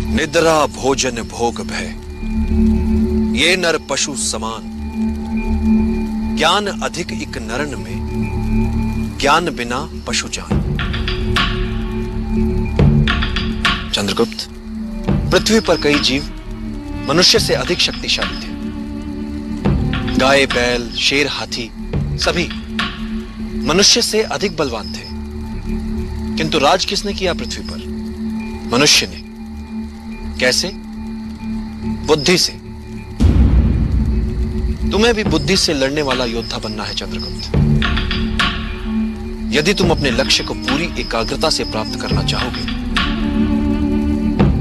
निद्रा भोजन भोग भय, ये नर पशु समान। ज्ञान अधिक इक नरन में, ज्ञान बिना पशु जान। चंद्रगुप्त, पृथ्वी पर कई जीव मनुष्य से अधिक शक्तिशाली थे। गाय, बैल, शेर, हाथी सभी मनुष्य से अधिक बलवान थे, किंतु राज किसने किया पृथ्वी पर? मनुष्य ने। कैसे? बुद्धि से। तुम्हें भी बुद्धि से लड़ने वाला योद्धा बनना है चंद्रगुप्त। यदि तुम अपने लक्ष्य को पूरी एकाग्रता से प्राप्त करना चाहोगे,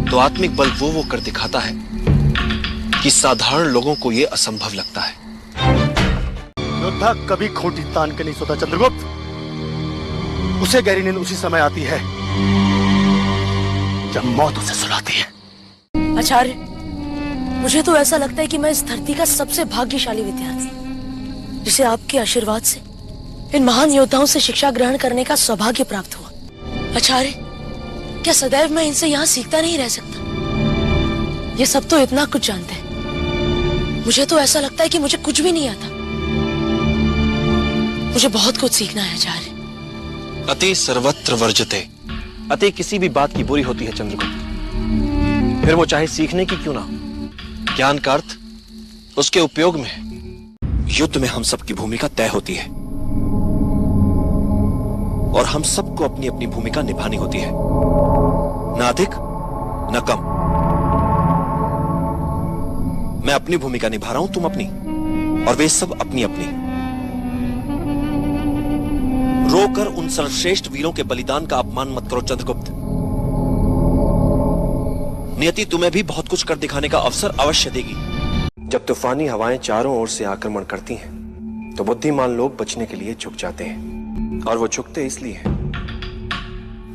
तो आत्मिक बल वो कर दिखाता है कि साधारण लोगों को यह असंभव लगता है। योद्धा कभी खोटी तान के नहीं सोता चंद्रगुप्त। उसे गहरी नींद उसी समय आती है जब मौत उसे सुलाती है। आचार्य, मुझे तो ऐसा लगता है कि मैं इस धरती का सबसे भाग्यशाली विद्यार्थी, जिसे आपके आशीर्वाद से इन महान योद्धाओं से शिक्षा ग्रहण करने का सौभाग्य प्राप्त हुआ। आचार्य, क्या सदैव मैं इनसे यहाँ सीखता नहीं रह सकता? ये सब तो इतना कुछ जानते हैं, मुझे तो ऐसा लगता है कि मुझे कुछ भी नहीं आता। मुझे बहुत कुछ सीखना है आचार्य। अति सर्वत्र वर्जते। अति किसी भी बात की बुरी होती है चंद्रगुप्त, फिर वो चाहे सीखने की क्यों ना हो। ज्ञान का अर्थ उसके उपयोग में है। युद्ध में हम सबकी भूमिका तय होती है और हम सबको अपनी अपनी भूमिका निभानी होती है, न अधिक न कम। मैं अपनी भूमिका निभा रहा हूं, तुम अपनी, और वे सब अपनी अपनी। रोकर उन सर्वश्रेष्ठ वीरों के बलिदान का अपमान मत करो चंद्रगुप्त। नियति तुम्हें भी बहुत कुछ कर दिखाने का अवसर अवश्य देगी। जब तूफानी हवाएं चारों ओर से आक्रमण करती हैं, तो बुद्धिमान लोग बचने के लिए झुक जाते हैं, और वो झुकते इसलिए हैं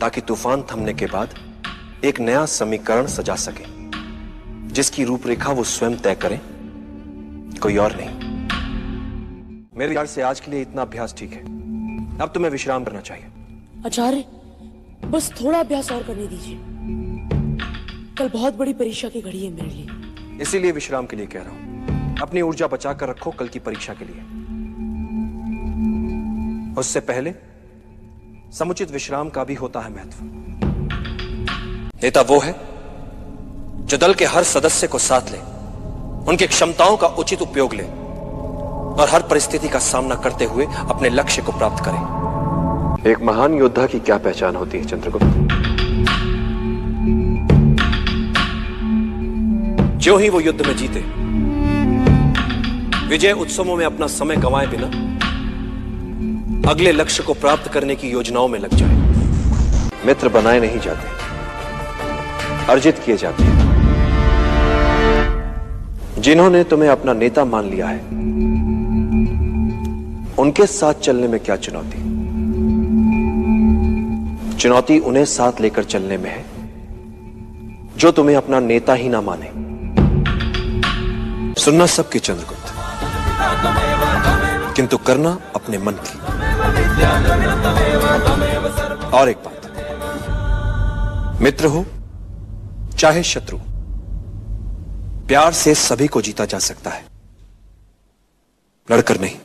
ताकि तूफान थमने के बाद एक नया समीकरण सजा सके, जिसकी रूपरेखा वो स्वयं तय करे, कोई और नहीं। मेरे विचार से आज के लिए इतना अभ्यास ठीक है। अब तुम्हें विश्राम करना चाहिए। आचार्य, बस थोड़ा अभ्यास और करने दीजिए। कल बहुत बड़ी परीक्षा की घड़ी है मेरे लिए। इसीलिए विश्राम के लिए कह रहा हूं। अपनी ऊर्जा बचा कर रखो कल की परीक्षा के लिए। उससे पहले समुचित विश्राम का भी होता है महत्व। नेता वो है जो दल के हर सदस्य को साथ ले, उनकी क्षमताओं का उचित उपयोग ले और हर परिस्थिति का सामना करते हुए अपने लक्ष्य को प्राप्त करे। एक महान योद्धा की क्या पहचान होती है चंद्रगुप्त? जो ही वो युद्ध में जीते, विजय उत्सवों में अपना समय गंवाए बिना अगले लक्ष्य को प्राप्त करने की योजनाओं में लग जाए। मित्र बनाए नहीं जाते, अर्जित किए जाते हैं। जिन्होंने तुम्हें अपना नेता मान लिया है, उनके साथ चलने में क्या चुनौती? चुनौती उन्हें साथ लेकर चलने में है जो तुम्हें अपना नेता ही ना माने। सुनना सबकी चंद्रगुप्त, किंतु करना अपने मन की। और एक बात, मित्र हो चाहे शत्रु, प्यार से सभी को जीता जा सकता है, लड़कर नहीं।